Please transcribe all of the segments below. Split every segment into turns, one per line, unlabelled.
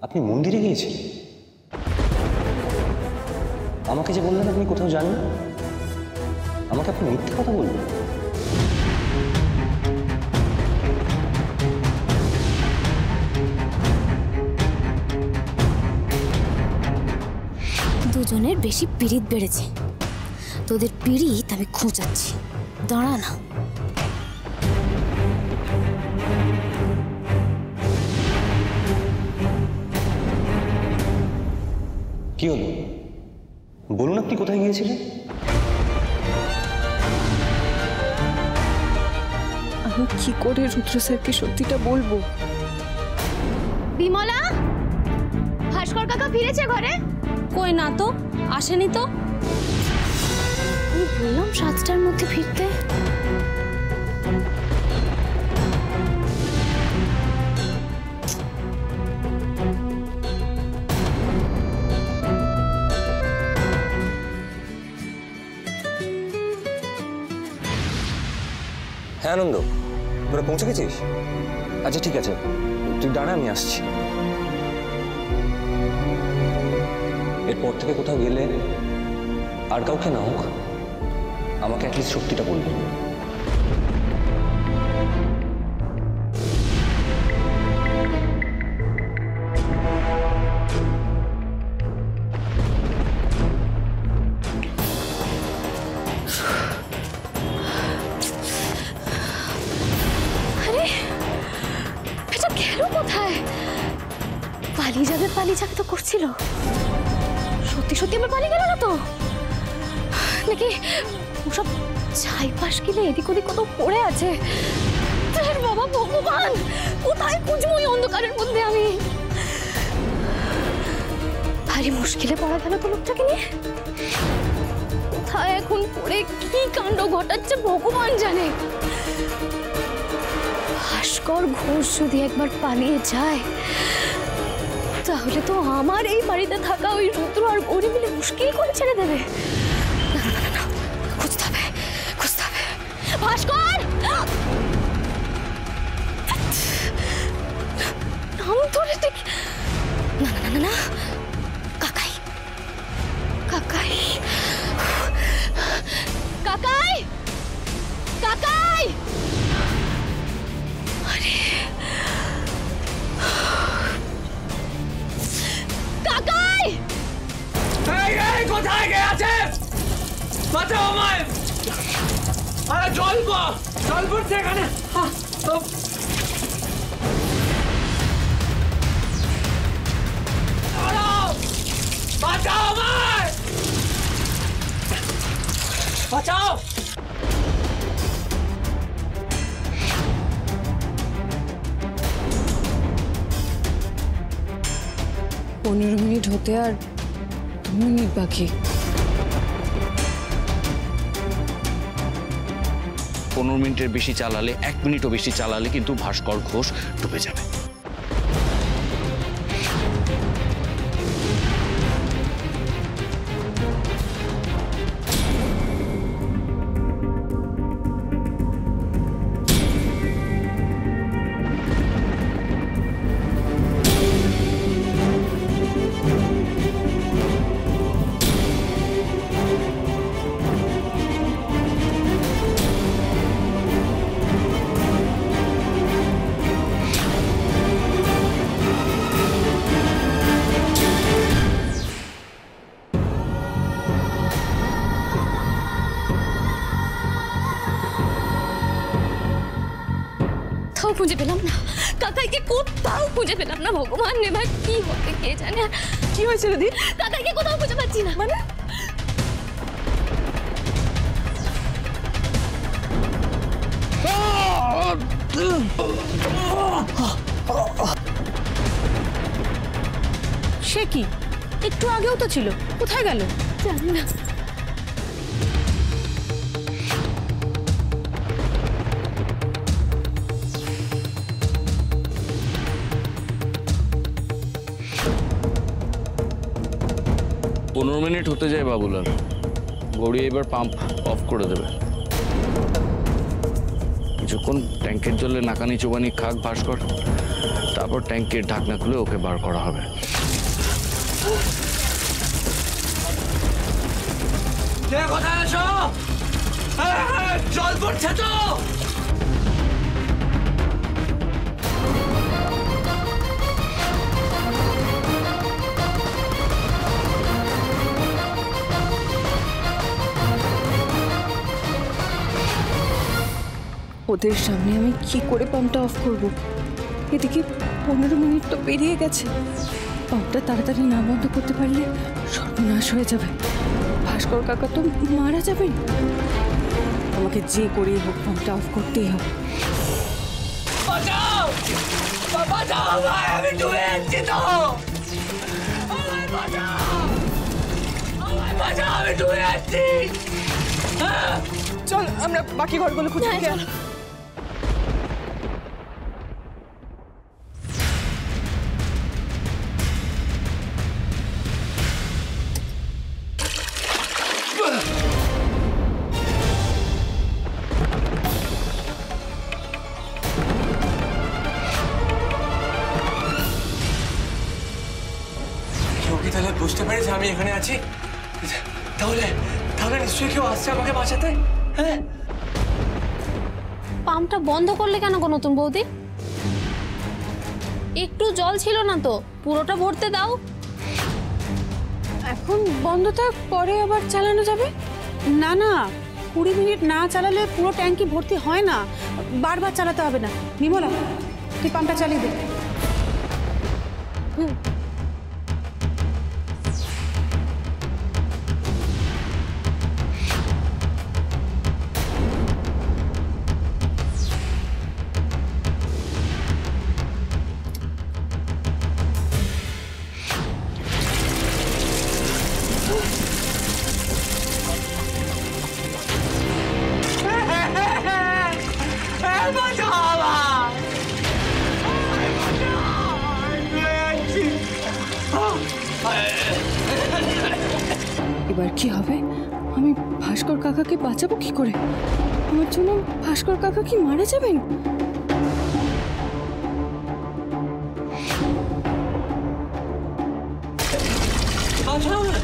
আপনি মন্দিরে গিয়েছিলেন? আমাকে যে বললেন আপনি কোথাও যান না, আমাকে আপনি মিথ্যে কথা বলবেন?
দুজনের বেশি পিরিত বেড়েছে, তোদের পিরিত আমি খোঁচাচ্ছি, দাঁড়া না।
কি হলো বলুন, আপনি কোথায় গিয়েছিলেন?
আমি কি করে রুদ্র স্যারকে সত্যিটা বলবো?
বিমলা, ভাস্কর কাকা ফিরেছে ঘরে? কই না তো, আসেনি তো। আমি বললাম 7টার মধ্যে ফিরতে।
হ্যাঁ আনন্দ, তোরা পৌঁছে গেছিস? আচ্ছা ঠিক আছে, তুই দাঁড়া, আমি আসছি। এরপর থেকে কোথাও গেলে আর কাউকে না হোক, আমাকে অ্যাটলিস্ট সত্যিটা বলবেন।
পালিয়ে যাবে তো করছিল, সত্যি সত্যি আমার পালিয়ে গেল না তো নাকি? ওসব ছাই পাশ গেলে এদিক ওদিক কত পড়ে আছে। বাবা ভগবান, কোথায় খুঁজবো ওই অন্ধকারের মধ্যে আমি? ভারী মুশকিলে পড়া গেল তো লোকটাকে নিয়ে। কোথায় এখন পড়ে কি কাণ্ড ঘটাচ্ছে ভগবান জানে। ভাস্কর ঘোষ যদি একবার পালিয়ে যায়, তাহলে তো আমার এই বাড়িতে থাকা ওই রুদ্র আর গৌরী মিলে মুশকিল করে ছেড়ে দেবে। না না না, খুঁজতে হবে, খুঁজতে হবে। ভাস্কর, নাম ধরে ঠিক। না না না না, কাকাই কাকাই কাকাই কাকাই। আরে কাকাই,
কোথায় গেছিস? বাঁচাও আমায়! আরে জল পড়ছে এখানে। বাঁচাও আমায়! বাঁচাও!
15 মিনিট হতে আর 2 মিনিট বাকি।
15 মিনিটের বেশি চালালে, 1 মিনিটও বেশি চালালে কিন্তু ভাস্কর ঘোষ ডুবে যাবে।
খুঁজে পেলাম না কাকাইকে, কোথাও খুঁজে পেলাম না। ভগবান এবার কি হবে কে জানে।
কি হয়েছে দিদি?
কাকাইকে কোথাও খুঁজে পাচ্ছি না। মানে
সে কি? একটু আগেও তো ছিল, কোথায় গেল?
জানি না।
পনেরো মিনিট হতে যায় বাবুলাল, গৌরী এবার পাম্প অফ করে দেবে। কিছুক্ষণ ট্যাঙ্কের জলে নাকানি চোবানি খাক ভাস্কর, তারপর ট্যাঙ্কের ঢাকনা খুলে ওকে বার করা হবে।
কোথায় আছো? জল পড়ছে তো।
ওদের সামনে আমি কি করে পাম্পটা অফ করব? এদিকে 15 মিনিট তো পেরিয়ে গেছে। পাম্পটা তাড়াতাড়ি না বন্ধ করতে পারলে সর্বনাশ হয়ে যাবে। ভাস্কর কাকা তো মারা যাবেন। আমাকে যে করেই হোক পাম্পটা অফ করতেই হবে।
বাঁচাও! বাঁচাও আমায়, আমি ডুবে যাচ্ছি তো। আমায় বাঁচাও! আমায় বাঁচাও, আমি ডুবে যাচ্ছি।
চল আমরা বাকি ঘরগুলো খুঁজে দেখি।
কেউ কি তাহলে বুঝতে পেরেছে আমি এখানে আছি? তাহলে তাহলে নিশ্চয়ই কেউ আসছে আমাকে বাঁচাতে। হ্যাঁ,
পাম্পটা বন্ধ করলে কেন গো নতুন বৌদি? একটু জল ছিল না তো, পুরোটা ভরতে দাও।
এখন বন্ধ থাক, পরে আবার চালানো যাবে।
না না, 20 মিনিট না চালালে পুরো ট্যাঙ্কি ভর্তি হয় না। বারবার চালাতে হবে না। নির্মলা, তুই পাম্পটা চালিয়ে দে।
বাঁচাও আমায়! আমায় বাঁচাও! আমি ডুবে যাচ্ছি।
এবার কি হবে? আমি ভাস্কর কাকাকে বাঁচাবো কি করে? আমার জন্য ভাস্কর কাকা কি মারা যাবেন?
বাঁচাও আমায়!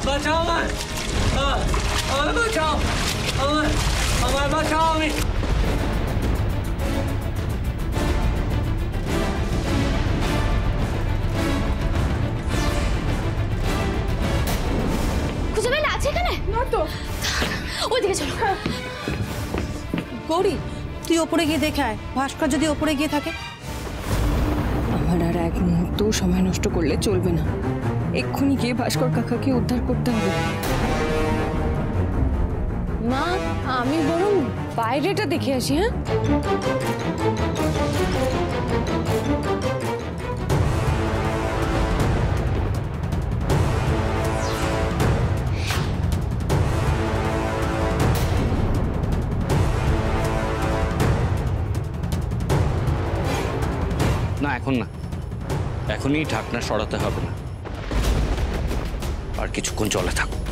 বাঁচাও আমায়! আমায় বাঁচাও! আমায় বাঁচাও! আমি
খুঁজে পেলে আছে এখানে?
না তো।
ওইদিকে চলো।
গৌরী, তুই ওপরে গিয়ে দেখে আয়, ভাস্কর যদি ওপরে গিয়ে থাকে।
আমার আর এক মুহূর্ত সময় নষ্ট করলে চলবে না। এক্ষুনি গিয়ে ভাস্কর কাকাকে উদ্ধার করতে হবে। মা, আমি বরং বাইরেটা দেখে আসি। হ্যাঁ,
না এখন না, এখনই ঢাকনা সরাতে হবে না। আর কিছুক্ষণ জলে থাকুক,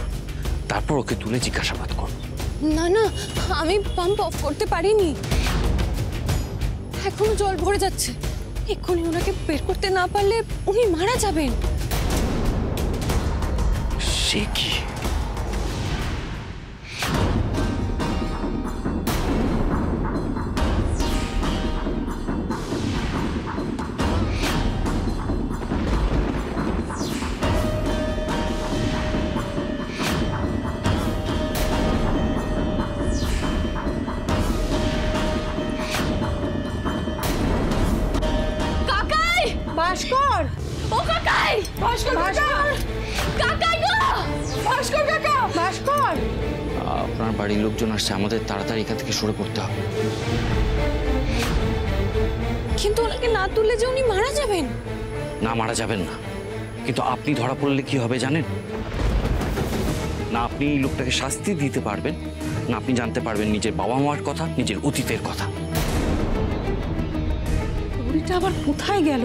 তারপর ওকে তুলে জিজ্ঞাসাবাদ কর।
না না, আমি পাম্প অফ করতে পারিনি। এখনো জল ভরে যাচ্ছে। এক্ষুনি ওনাকে বের করতে না পারলে উনি মারা যাবেন।
সে কি?
কাকাই!
ভাস্কর!
ও কাকাই!
ভাস্কর!
কাকাই গো!
ভাস্কর কাকা! ভাস্কর!
আপনার বাড়ির লোকজন আসছে, আমাদের তাড়াতাড়ি এখান থেকে সরে পড়তে হবে।
কিন্তু ওনাকে না তুললে যে উনি মারা যাবেন।
না, মারা যাবেন না, কিন্তু আপনি ধরা পড়লে কি হবে জানেন? না আপনি এই লোকটাকে শাস্তি দিতে পারবেন, না আপনি জানতে পারবেন নিজের বাবা মার কথা, নিজের অতীতের কথা।
গৌরীটা আবার কোথায় গেল?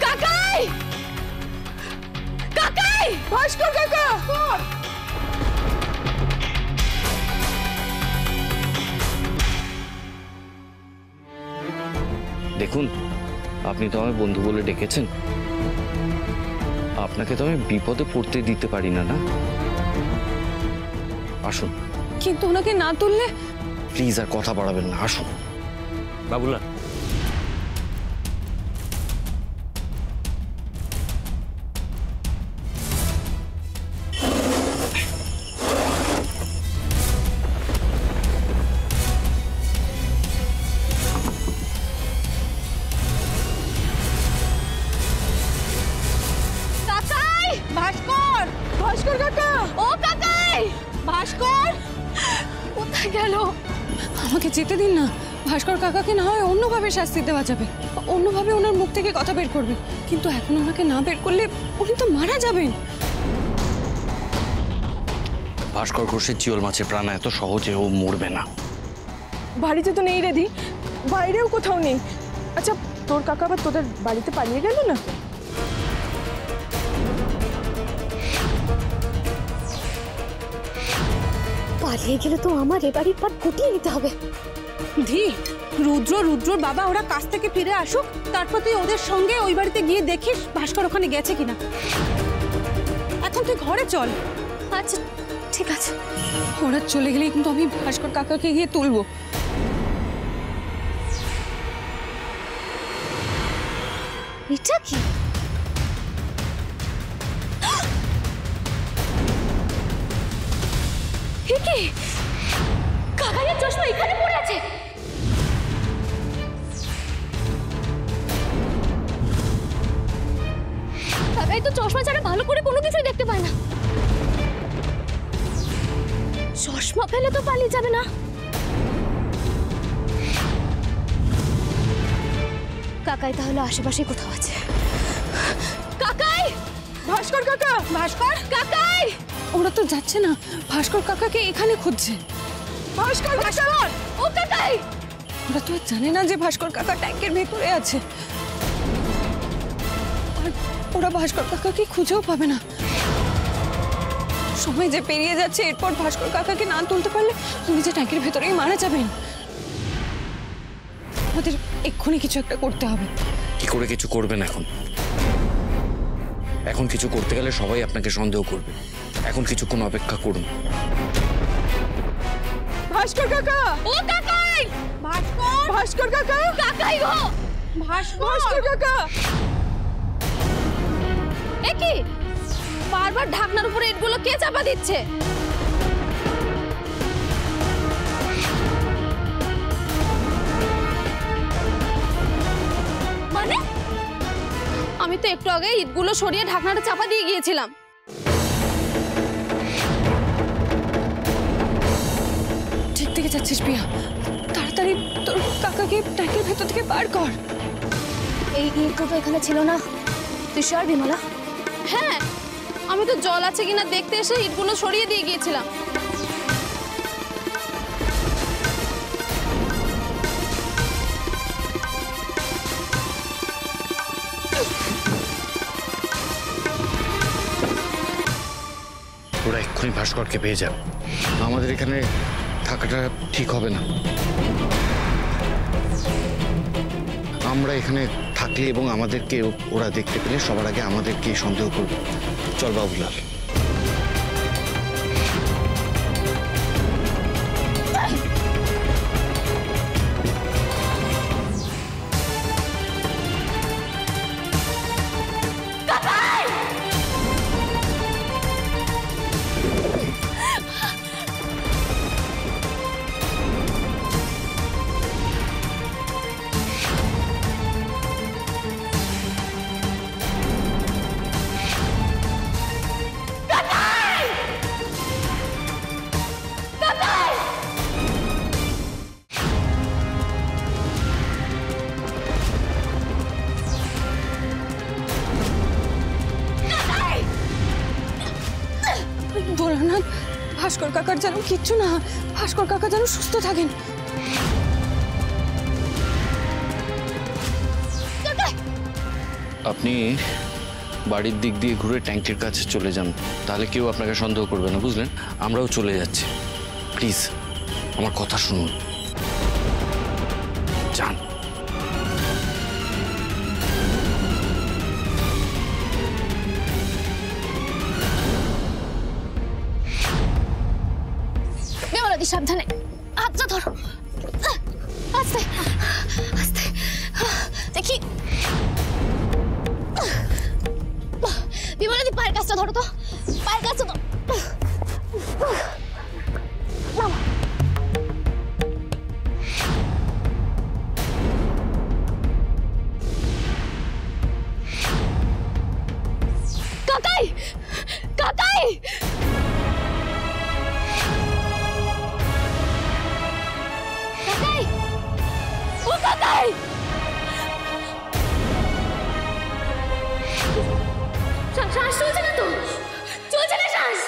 কাকাই! কাকাই!
ভাস্কর কাকা!
দেখুন, আপনি তো আমায় বন্ধু বলে ডেকেছেন, আপনাকে তো আমি বিপদে পড়তে দিতে পারি না, না? আসুন।
কিন্তু ওনাকে না তুললে?
প্লিজ আর কথা বাড়াবেন না, আসুন। বাবুলাল,
কাকাই!
ভাস্কর! ভাস্কর কাকা!
ও কাকাই!
ভাস্কর!
কোথায় গেল?
আমাকে যেতে দিন না। ভাস্কর কাকাকে না হয় অন্যভাবে শাস্তি দেওয়া যাবে, অন্যভাবে ওনার মুখ থেকে কথা বের করবে, কিন্তু এখন ওনাকে না বের করলে উনি তো মারা যাবেন।
ভাস্কর ঘোষের চিওল মাছের প্রাণ এত সহজে ও মরবে না।
বাড়িতে তো নেই রেডি, বাইরেও কোথাও নেই। আচ্ছা, তোর কাকা আবার তোদের বাড়িতে পালিয়ে গেল না?
পালিয়ে গেলে তো আমার এবারই পাট গুটিয়ে নিতে হবে।
ধি, রুদ্রর বাবা ওরা কাছ থেকে ফিরে আসুক, তারপর তুই ওদের সঙ্গে ওই বাড়িতে গিয়ে দেখিস ভাস্কর ওখানে গেছে কিনা। এখন তুই ঘরে চল।
আচ্ছা ঠিক আছে।
ওরা চলে গেলে কিন্তু আমি ভাস্কর কাকাকে গিয়ে তুলবো।
এটা কি? কি কাকাইয়ের চশমা এখানে পড়ে আছে? কাকাই তো চশমা ছাড়া ভালো করে কোনো কিছুই দেখতে পায় না। চশমা ফেলে তো পালিয়ে যাবে না। কাকাই তাহলে আশেপাশে কোথাও আছে। কাকাই!
ভাস্কর কাকা!
ভাস্কর!
কাকাই!
ওরা তো যাচ্ছে না, ভাস্কর কাকাকে এখানে খুঁজছে।
ভাস্কর! ভাস্কর! ও কাকাই!
ওরা তো আর জানে না যে ভাস্কর কাকা ট্যাঙ্কের ভেতরে আছে, আর ওরা ভাস্কর কাকাকে খুঁজেও পাবে না। সময় যে পেরিয়ে যাচ্ছে, এরপর ভাস্কর কাকাকে না তুলতে পারলে নিজে ট্যাঙ্কের ভেতরেই মারা যাবেন। আমাদের এক্ষুনি কিছু একটা করতে হবে।
কি করে কিছু করবেন এখন? এখন কিছু করতে গেলে সবাই আপনাকে সন্দেহ করবে। এখন কিছুক্ষণ অপেক্ষা করুন।
ভাস্কর কাকা!
ও কাকাই!
ভাস্কর!
ভাস্কর কাকা!
কাকাই গো!
ভাস্কর কাকা!
এ কি? বারবার ঢাকনার উপরে ইটগুলো কে চাপা দিচ্ছে? মানে? আমি তো একটু আগে ইটগুলো সরিয়ে ঢাকনাটা চাপা দিয়ে গিয়েছিলাম।
ঠিক থেকে যাচ্ছিস প্রিয়া, তাড়াতাড়ি তোর কাকাকে ট্যাঙ্কের ভেতর থেকে বার কর।
এই ইটগুলো তো এখানে ছিল না। তুই শিওর বিমলা? হ্যাঁ, আমি তো জল আছে কিনা দেখতে এসে ইটগুলো সরিয়ে দিয়ে গিয়েছিলাম।
ওরা এক্ষুনি ভাস্করকে পেয়ে যাবে। আমাদের এখানে থাকাটা ঠিক হবে না। আমরা এখানে থাকলে এবং আমাদেরকে ওরা দেখতে পেলে সবার আগে আমাদেরকে সন্দেহ করবে। চল বাবুলাল।
ভোলানাথ, ভাস্কর কাকার যেন কিচ্ছু না, ভাস্কর কাকা যেন সুস্থ থাকেন।
আপনি বাড়ির দিক দিয়ে ঘুরে ট্যাঙ্কির কাছে চলে যান, তাহলে কেউ আপনাকে সন্দেহ করবে না, বুঝলেন? আমরাও চলে যাচ্ছি। প্লিজ আমার কথা শুনুন, যান।
সাবধানে, হাতটা ধরো, আস্তে আস্তে, দেখি। বিমলাদি পায়ের কাছটা ধরো তো, পায়ের কাছটা ধরো। কাকাই, কাকাই, কাকাই, ও কাকাই, শ্বাস চলছে না তো, চলছে না শ্বাস।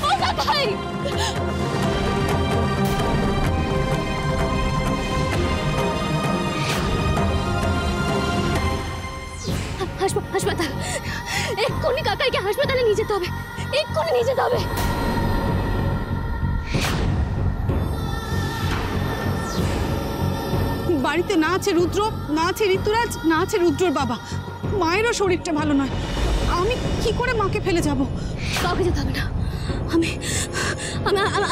ও কাকাই, হাসপাতাল, এক্ষুনি কাকাইকে হাসপাতালে নিয়ে যেতে হবে, এক্ষুনি নিয়ে যেতে হবে।
বাড়িতে না আছে রুদ্র, না আছে ঋতুরাজ, না আছে রুদ্রর বাবা। মায়েরও শরীরটা ভালো নয়, আমি কি করে মাকে ফেলে যাব?
কাউকে যেতে হবে না, আমি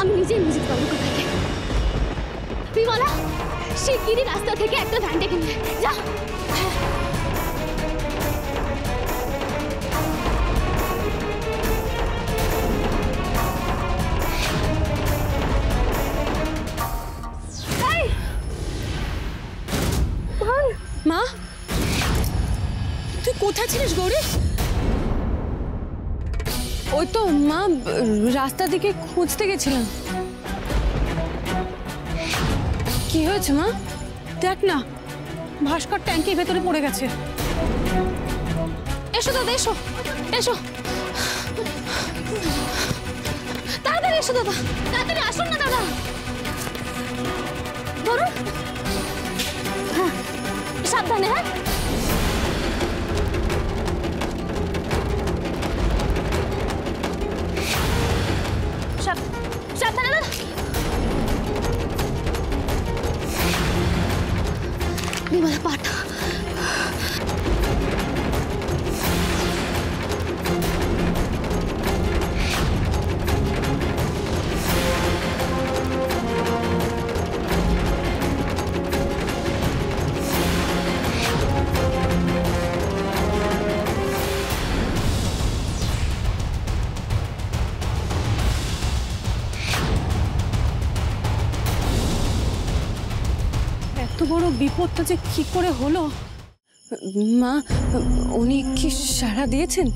আমি নিজেই নিয়ে যেতে পারবো কাকাইকে। বিমলা, শিগগিরই রাস্তা থেকে একটা ভ্যান ডেকে নিয়ে যা।
মা,
তুই কোথায় ছিলিস গৌরী?
ওই তো মা, রাস্তা দিকে খুঁজতে গেছিলাম। কি হয়েছে মা?
দেখ না, ভাস্কর ট্যাঙ্কির ভেতরে পড়ে গেছে।
এসো দাদা, এসো এসো, তাড়াতাড়ি এসো দাদা, তাড়াতাড়ি আসুন না দাদা, ধরুন। হ্যাঁ, সাবধানে। হ্যাঁ, সাবধানে দাদা। বিমলা, পাটা
এত বড় বিপদটা যে কি করে হলো?
মা, উনি কি সাড়া দিয়েছেন?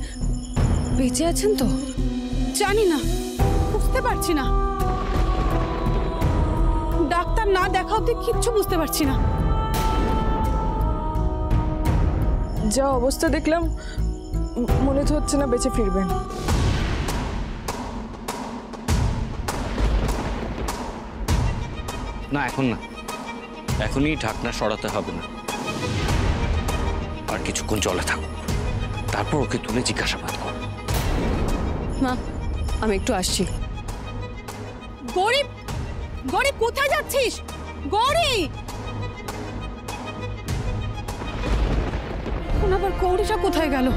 বেঁচে আছেন তো?
জানি না, বুঝতে পারছি না। ডাক্তার না দেখা অব্দি কিচ্ছু বুঝতে পারছি না।
যা অবস্থা দেখলাম, মনে তো হচ্ছে না বেঁচে ফিরবেন।
না, এখন না, এখনই ঢাকনা সরাতে হবে না। আর কিছুক্ষণ চলে থাকুক, তারপর ওকে তুলে জিজ্ঞাসাবাদ কর।
মা, আমি একটু আসছি।
গরিব, গরিব কোথায় যাচ্ছিস? গরিব, এখন আবার গৌরীটা কোথায় গেল?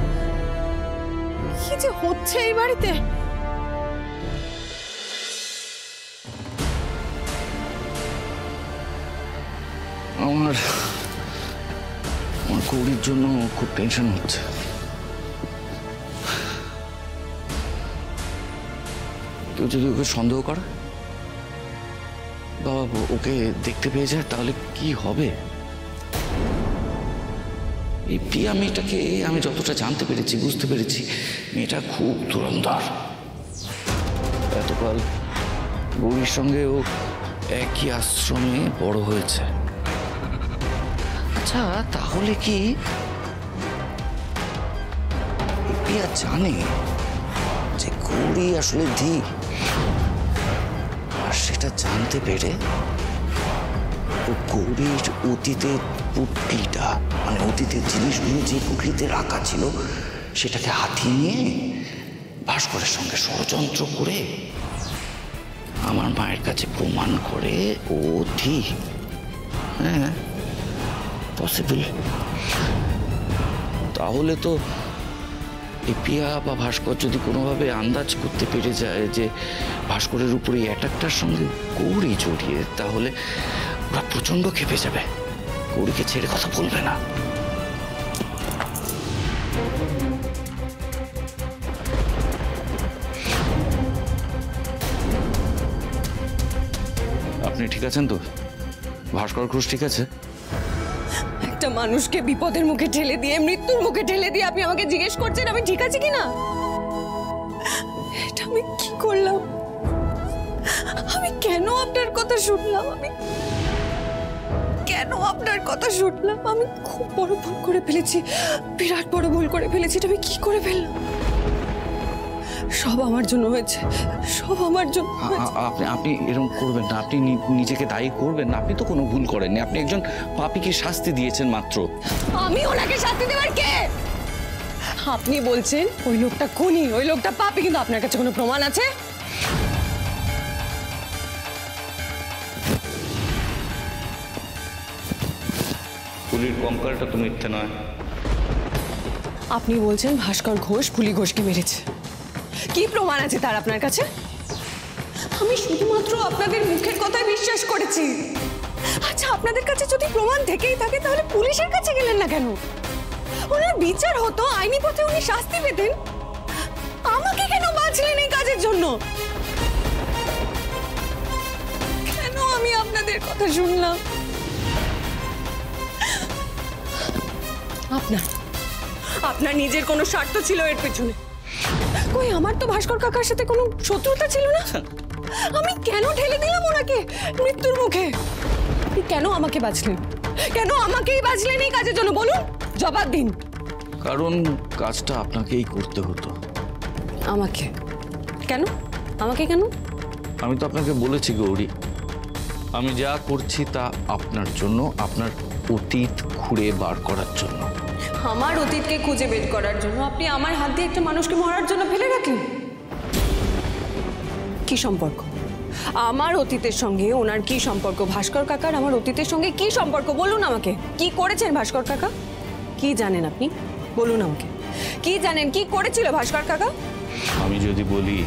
কি যে হচ্ছে এই বাড়িতে?
আমার গৌরীর জন্য খুব টেনশন হচ্ছে। কেউ যদি ওকে সন্দেহ করে বা ওকে দেখতে পেয়ে যায়, তাহলে কি হবে? এই প্রিয়া মেয়েটাকে আমি যতটা জানতে পেরেছি, বুঝতে পেরেছি, মেয়েটা খুব ধুরন্ধর। এতকাল গৌরীর সঙ্গে ও একই আশ্রমে বড় হয়েছে। আচ্ছা, তাহলে কি প্রিয়া জানে যে গৌরী আসলে ধী? আর সেটা জানতে পেরে ও গৌরীর অতীতের পুটলিটা, মানে অতীতের জিনিসগুলো যে পুটলিতে রাখা ছিল, সেটাকে হাতিয়ে নিয়ে ভাস্করের সঙ্গে ষড়যন্ত্র করে আমার মায়ের কাছে প্রমাণ করে ও ধী। হ্যাঁ, পসিবল। তাহলে তো এই পিয়া বা ভাস্কর যদি কোনোভাবে আন্দাজ করতে পেরে যায় যে ভাস্করের উপরে এই অ্যাটাকটার সঙ্গে গৌরী জড়িয়ে, তাহলে ওরা প্রচণ্ড ক্ষেপে যাবে, গৌরীকে ছেড়ে কথা বলবে না। আপনি ঠিক আছেন তো? ভাস্কর ঘোষ ঠিক আছে?
একটা মানুষকে বিপদের মুখে ঠেলে দিয়ে, মৃত্যুর মুখে ঠেলে দিয়ে আপনি আমাকে জিজ্ঞেস করছেন আমি ঠিক আছি কিনা? এটা আমি কি করলাম? আমি কেন আপনার কথা শুনলাম? আমি কেন আপনার কথা শুনলাম? আমি খুব বড় ভুল করে ফেলেছি, বিরাট বড় ভুল করে ফেলেছি। এটা আমি কি করে ফেললাম? সব আমার জন্য হয়েছে, সব আমার জন্য।
আপনি এরকম করবেন না, আপনি নিজেকে দায়ী করবেন না। আপনি তো কোনো ভুল করেননি, আপনি একজন পাপীকে শাস্তি দিয়েছেন মাত্র।
আমি ওনাকে শাস্তি দেবার কে? আপনি বলছেন ওই লোকটা খুনি, ওই লোকটা পাপী, কিন্তু আপনার কাছে কোনো প্রমাণ আছে?
পুলির কঙ্কালটা তো মিথ্যে নয়।
আপনি বলছেন ভাস্কর ঘোষ পুলি ঘোষকে মেরেছে, কি প্রমাণ আছে তার আপনার কাছে? আমি শুধুমাত্র আপনাদের মুখের কথায় বিশ্বাস করেছি। আচ্ছা, আপনাদের কাছে যদি প্রমাণ থেকেই থাকে তাহলে পুলিশের কাছে গেলেন না কেন? ওনার বিচার হতো, আইনি পথে উনি শাস্তি পেতেন। আমাকে কেন বাঁচলেন এই কাজের জন্য? কেন আমি আপনাদের কথা শুনলাম? আপনার নিজের কোনো স্বার্থ ছিল এর পেছনে। কই, আমার তো ভাস্কর কাকার সাথে কোনো শত্রুতা ছিল না। আমি কেন ঠেলে দিলাম ওনাকে মৃত্যুর মুখে? কেন আমাকে বাঁচলেন? কেন আমাকেই বাঁচলেন এই কাজের জন্য? বলুন, জবাব দিন।
কারণ কাজটা আপনাকেই করতে হতো।
আমাকে কেন? আমাকে কেন?
আমি তো আপনাকে বলেছি গৌরী, আমি যা করছি তা আপনার জন্য, আপনার অতীত খুঁড়ে বার করার জন্য।
আমার অতীতকে খুঁজে বের করার জন্য আপনি আমার হাত দিয়ে একটা মানুষকে মারার জন্য ফেলে রাখলেন? কি সম্পর্ক আমার অতীতের সঙ্গে ওনার? কি সম্পর্ক ভাস্কর কাকার আমার অতীতের সঙ্গে? কি সম্পর্ক বলুন আমাকে। কি করেছেন ভাস্কর কাকা? কি জানেন আপনি? বলুন আমাকে, কি জানেন? কি করেছিল ভাস্কর কাকা?
আমি যদি বলি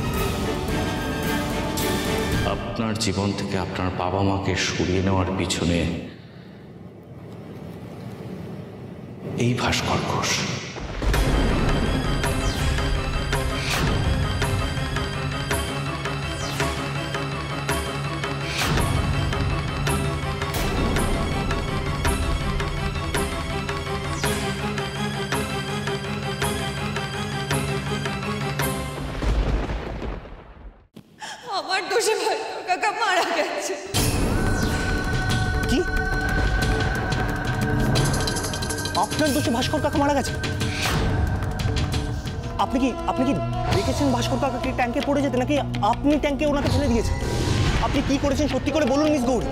আপনার জীবন থেকে আপনার বাবা মাকে সরিয়ে নেওয়ার পিছনে এই ভাস্কর ঘোষ।
আমার দোষে ভাস্কর কাকা মারা গেছে।
কি? আপনার দোষে ভাস্কর কাকা মারা গেছে? আপনি কি দেখেছেন ভাস্কর কাকাকে ট্যাঙ্কে পড়ে যেতে, নাকি আপনি ট্যাঙ্কে ওনাকে ফেলে দিয়েছেন? আপনি কি করেছেন সত্যি করে বলুন মিস গৌরী।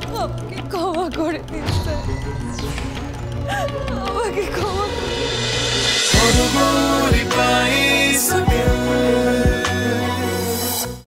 আমাকে ক্ষমা করে দিন স্যার, আমাকে ক্ষমা করে দিন।